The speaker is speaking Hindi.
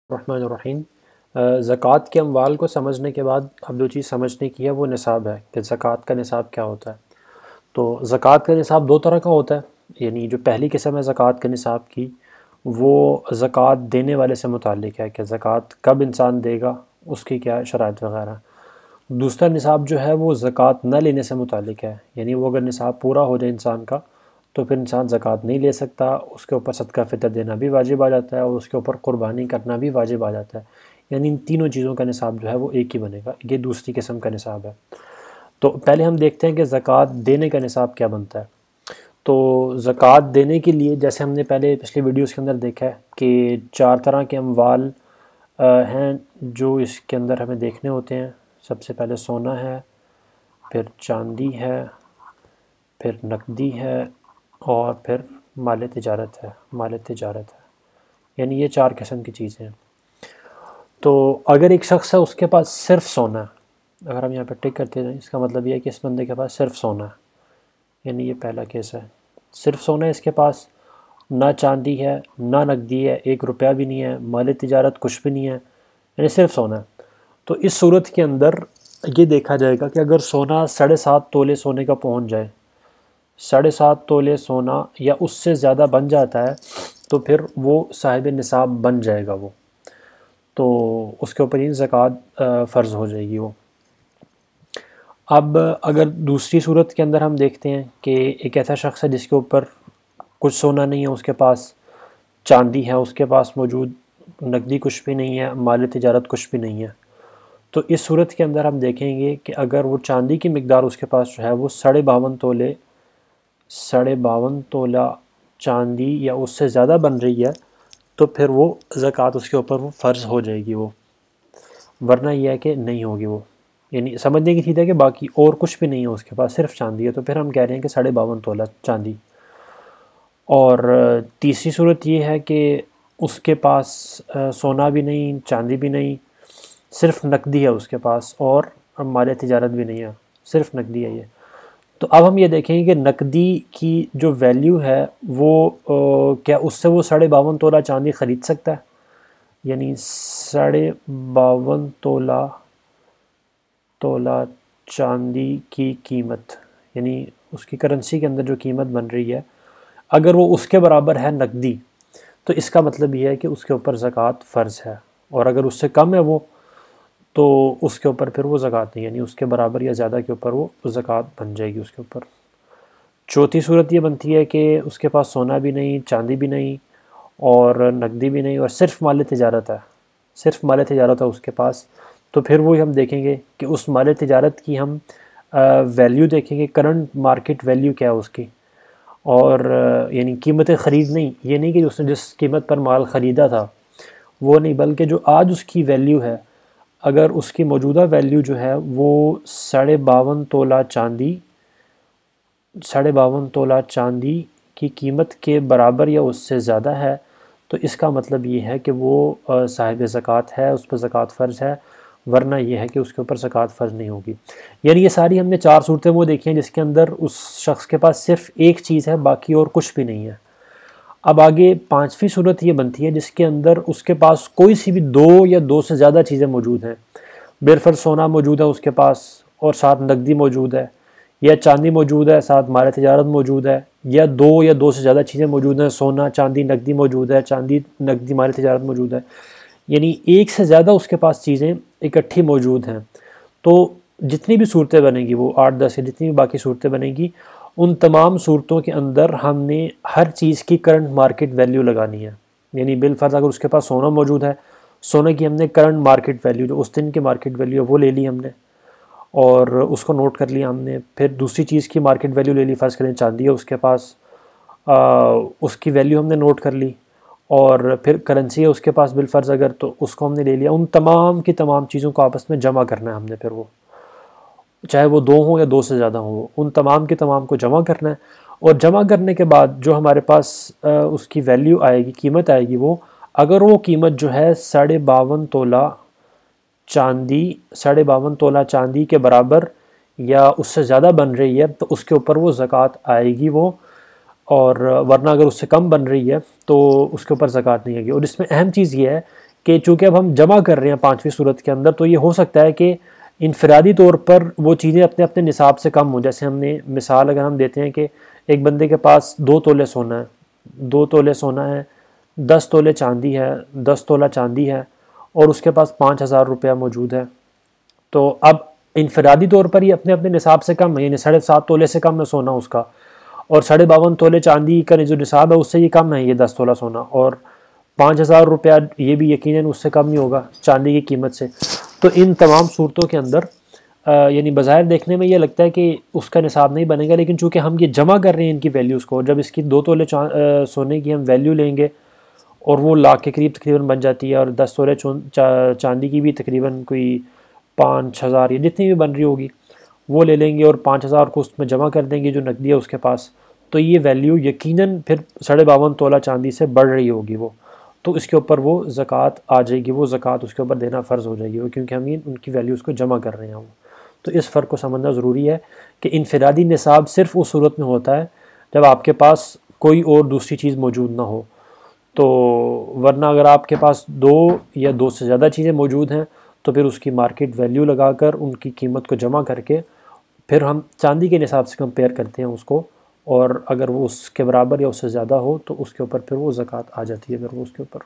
रहमानिर्रहीम। ज़कात के अमवाल को समझने के बाद अब जो चीज़ समझने की है वो निसाब है कि ज़कात का निसाब क्या होता है। तो ज़कात का निसाब दो तरह का होता है, यानी जो पहली किस्म है ज़कात के निसाब की, वो ज़कात देने वाले से मुताल्लिक़ है कि ज़कात कब इंसान देगा, उसकी क्या शराइत वगैरह। दूसरा निसाब जो है वो ज़कात न लेने से मुताल्लिक़ है, यानी वो अगर निसाब पूरा हो जाए इंसान का तो फिर इंसान ज़कात नहीं ले सकता, उसके ऊपर सदका फ़ितर देना भी वाजिब आ जाता है और उसके ऊपर क़ुरबानी करना भी वाजिब आ जाता है। यानी इन तीनों चीज़ों का निसाब जो है वो एक ही बनेगा। ये दूसरी किस्म का निसाब है। तो पहले हम देखते हैं कि ज़कात देने का निसाब क्या बनता है। तो ज़कात देने के लिए जैसे हमने पहले पिछले वीडियोज़ के अंदर देखा है कि 4 तरह के अमवाल हैं जो इसके अंदर हमें देखने होते हैं। सबसे पहले सोना है, फिर चांदी है, फिर नकदी है और फिर माल तिजारत है, माल तिजारत है। यानी ये 4 किस्म की चीज़ें हैं। तो अगर एक शख्स है उसके पास सिर्फ सोना है, अगर हम यहाँ पर टिक करते हैं इसका मतलब ये है कि इस बंदे के पास सिर्फ सोना है, यानी ये पहला केस है। सिर्फ सोना है इसके पास, ना चांदी है, ना नकदी है, 1 रुपया भी नहीं है, माल तिजारत कुछ भी नहीं है, यानी सिर्फ सोना है। तो इस सूरत के अंदर ये देखा जाएगा कि अगर सोना 7.5 तोले सोने का पहुँच जाए, 7.5 तोले सोना या उससे ज़्यादा बन जाता है तो फिर वो साहिब निसाब बन जाएगा वो, तो उसके ऊपर ही ज़कात फ़र्ज़ हो जाएगी वो। अब अगर दूसरी सूरत के अंदर हम देखते हैं कि एक ऐसा शख्स है जिसके ऊपर कुछ सोना नहीं है, उसके पास चांदी है उसके पास मौजूद, नकदी कुछ भी नहीं है, माल तिजारत कुछ भी नहीं है। तो इस सूरत के अंदर हम देखेंगे कि अगर वो चांदी की मिक़दार उसके पास जो है वो 52.5 तोला चांदी या उससे ज़्यादा बन रही है तो फिर वो ज़कात उसके ऊपर वो फ़र्ज़ हो जाएगी वो, वरना यह है कि नहीं होगी वो। यानी समझने की चीज़ है कि बाकी और कुछ भी नहीं है उसके पास, सिर्फ चांदी है, तो फिर हम कह रहे हैं कि 52.5 तोला चांदी। और तीसरी सूरत ये है कि उसके पास सोना भी नहीं, चांदी भी नहीं, सिर्फ नकदी है उसके पास और माल तिजारत भी नहीं है, सिर्फ नकदी है ये। तो अब हम ये देखेंगे कि नकदी की जो वैल्यू है वो क्या उससे वो 52.5 तोला चांदी ख़रीद सकता है, यानी 52.5 तोला चांदी की कीमत, यानी उसकी करेंसी के अंदर जो कीमत बन रही है, अगर वो उसके बराबर है नकदी तो इसका मतलब ये है कि उसके ऊपर ज़कात फ़र्ज़ है। और अगर उससे कम है वो तो उसके ऊपर फिर वो ज़कात नहीं, यानी उसके बराबर या ज़्यादा के ऊपर वो ज़कात बन जाएगी उसके ऊपर। चौथी सूरत ये बनती है कि उसके पास सोना भी नहीं, चांदी भी नहीं और नकदी भी नहीं और सिर्फ माल तिजारत है, सिर्फ माल तिजारत है उसके पास। तो फिर वही हम देखेंगे कि उस माल तिजारत की हम वैल्यू देखेंगे, करंट मार्केट वैल्यू क्या है उसकी, और यानी कीमत ख़रीद नहीं, ये नहीं कि उसने जिस कीमत पर माल ख़रीदा था वो नहीं, बल्कि जो आज उसकी वैल्यू है, अगर उसकी मौजूदा वैल्यू जो है वो 52.5 तोला चांदी, 52.5 तोला चांदी की कीमत के बराबर या उससे ज़्यादा है तो इसका मतलब ये है कि वो साहिब ज़कात है, उस पर ज़कात फ़र्ज़ है, वरना यह है कि उसके ऊपर ज़कात फ़र्ज़ नहीं होगी। यानी ये सारी हमने 4 सूरतें वो देखी हैं जिसके अंदर उस शख्स के पास सिर्फ एक चीज़ है, बाकी और कुछ भी नहीं है। अब आगे 5वीं सूरत ये बनती है जिसके अंदर उसके पास कोई सी भी 2 या 2 से ज़्यादा चीज़ें मौजूद हैं। बिलफ़र्ज़ सोना मौजूद है उसके पास और साथ नकदी मौजूद है, या चांदी मौजूद है साथ माल तिजारत मौजूद है, या 2 या 2 से ज़्यादा चीज़ें मौजूद हैं, सोना चांदी नकदी मौजूद है, चांदी नकदी माल तिजारत मौजूद है, यानी एक से ज़्यादा उसके पास चीज़ें इकट्ठी मौजूद हैं। तो जितनी भी सूरतें बनेंगी, वो 8-10 या जितनी भी बाकी सूरतें बनेंगी, उन तमाम सूरतों के अंदर हमने हर चीज़ की करंट मार्केट वैल्यू लगानी है। यानी बिलफ़र्ज़ अगर उसके पास सोना मौजूद है, सोने की हमने करंट मार्केट वैल्यू जो उस दिन की मार्केट वैल्यू है वो ले ली हमने और उसको नोट कर लिया हमने। फिर दूसरी चीज़ की मार्केट वैल्यू ले ली, फ़र्ज़ करें चांदी है उसके पास, उसकी वैल्यू हमने नोट कर ली, और फिर करेंसी है उसके पास बिलफ़र्ज़ अगर, तो उसको हमने ले लिया। उन तमाम की तमाम चीज़ों को आपस में जमा करना है हमने, फिर वो चाहे वो 2 हों या 2 से ज़्यादा हों, उन तमाम के तमाम को जमा करना है। और जमा करने के बाद जो हमारे पास उसकी वैल्यू आएगी, कीमत आएगी, वो अगर वो कीमत जो है 52.5 तोला चांदी, 52.5 तोला चांदी के बराबर या उससे ज़्यादा बन रही है तो उसके ऊपर वो ज़कात आएगी वो, और वरना अगर उससे कम बन रही है तो उसके ऊपर ज़कात नहीं आएगी। और इसमें अहम चीज़ ये है कि चूँकि अब हम जमा कर रहे हैं पाँचवीं सूरत के अंदर, तो ये हो सकता है कि इनफरादी तौर पर वो चीज़ें अपने अपने निसाब से कम हो। जैसे हमने मिसाल अगर हम देते हैं कि एक बंदे के पास 2 तोले सोना है, 2 तोले सोना है, 10 तोले चांदी है, 10 तोला चांदी है, और उसके पास 5,000 रुपया मौजूद है। तो अब इनफरादी तौर पर ही अपने अपने निसाब से कम है, यानी 7.5 तोले से कम है सोना उसका, और 52.5 तोले चांदी का जो निसाब है उससे ये कम है ये 10 तोला सोना, और 5,000 रुपया ये भी यकीनन उससे कम नहीं होगा चांदी की कीमत से। तो इन तमाम सूरतों के अंदर यानी बज़ाहिर देखने में ये लगता है कि उसका निसाब नहीं बनेगा, लेकिन चूँकि हम ये जमा कर रहे हैं इनकी वैल्यूज़ को, जब इसकी 2 तोले सोने की हम वैल्यू लेंगे और वो लाख के करीब तकरीबन बन जाती है, और 10 तोले चांदी की भी तकरीबन कोई 5,000 या जितनी भी बन रही होगी वो ले लेंगे, और 5,000 को उसमें जमा कर देंगे जो नकदी है उसके पास, तो ये वैल्यू यकीनन फिर 52.5 तोला चांदी से बढ़ रही होगी वो, तो इसके ऊपर वो ज़कात आ जाएगी, वो ज़कात उसके ऊपर देना फ़र्ज़ हो जाएगी वो, क्योंकि हम ये उनकी वैल्यूज़ को जमा कर रहे हैं वो। तो इस फ़र्क को समझना ज़रूरी है कि इनफरादी निसाब सिर्फ़ उस सूरत में होता है जब आपके पास कोई और दूसरी चीज़ मौजूद ना हो। तो वरना अगर आपके पास 2 या 2 से ज़्यादा चीज़ें मौजूद हैं तो फिर उसकी मार्केट वैल्यू लगाकर उनकी कीमत को जमा करके फिर हम चांदी के निसाब से कंपेयर करते हैं उसको, और अगर वो उसके बराबर या उससे ज़्यादा हो तो उसके ऊपर फिर वो ज़कात आ जाती है फिर वो उसके ऊपर।